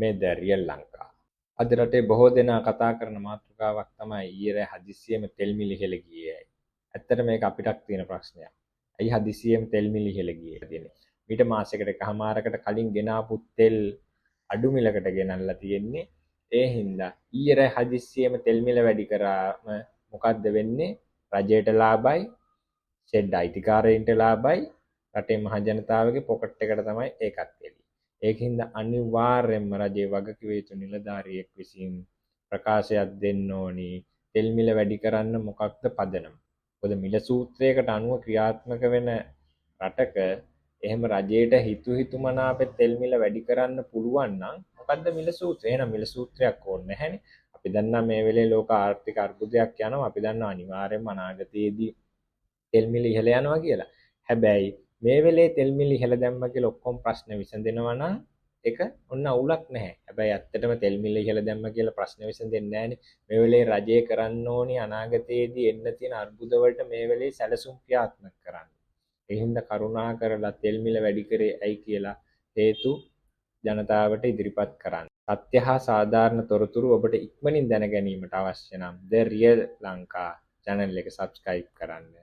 මේ ද රියල් ලංකා. අද රටේ බොහෝ දෙනා කතා කරන මාතෘකාවක් තමයි ඊයේ හදිස්සියෙම තෙල් මිල ඉහළ ගියේ. ඇත්තට මේක අපිටත් තියෙන ප්‍රශ්නයක්. ඇයි හදිස්සියෙම තෙල් මිල ඉහළ ගියේ කියන්නේ? මීට මාසයකට එකමාරකට කලින් ගෙනාපු තෙල් අඩු මිලකට ගෙනල්ලා තියෙන්නේ. ඒ හින්දා ඊයේ හදිස්සියෙම තෙල් මිල වැඩි කරාම මොකද්ද වෙන්නේ? රජයට ලාභයි, ෂෙඩ් අයිතිකාරයින්ට ලාභයි, රටේ මහ ජනතාවගේ පොකට් එකට තමයි ඒකත් එන්නේ. ඒකින්ද අනිවාර්යයෙන්ම රජයේ වගකිව යුතු නිලධාරියෙක් විසින් ප්‍රකාශයක් දෙන්න ඕනි. තෙල් මිල වැඩි කරන්න මොකක්ද පදනම? මොකද මිල සූත්‍රයකට අනුව ක්‍රියාත්මක වෙන රටක එහෙම රජයට හිතුමනාපේ තෙල් මිල වැඩි කරන්න පුළුවන් නම් මොකද්ද මිල සූත්‍රය? එහෙනම් මිල සූත්‍රයක් ඕනේ නැහැනේ. අපි දන්නා මේ වෙලේ ලෝක ආර්ථික අර්බුදයක් යනවා. අපි දන්නා අනිවාර්යයෙන්ම අනාගතයේදී තෙල් මිල ඉහළ යනවා කියලා. හැබැයි මේ වෙලේ තෙල් මිල ඉහළ දැම්ම කියලා ඔක්කොම ප්‍රශ්න විසඳෙනවා නම් ඒක ඔන්න අවුලක් නැහැ. හැබැයි ඇත්තටම තෙල් මිල ඉහළ දැම්ම කියලා ප්‍රශ්න විසඳෙන්නේ නැහැනේ. මේ වෙලේ රජය කරන්න ඕනි අනාගතයේදී එන්න තියෙන අර්බුද වලට මේ වෙලේ සැලසුම් ක්‍රියාත්මක කරන්න. ඒ හින්දා කරුණා කරලා තෙල් මිල වැඩි කරේ ඇයි කියලා හේතු ජනතාවට ඉදිරිපත් කරන්න. සත්‍ය හා සාධාරණ තොරතුරු ඔබට ඉක්මනින් දැන ගැනීමට අවශ්‍ය නම් ද රියල් ලංකා channel එක subscribe කරන්න.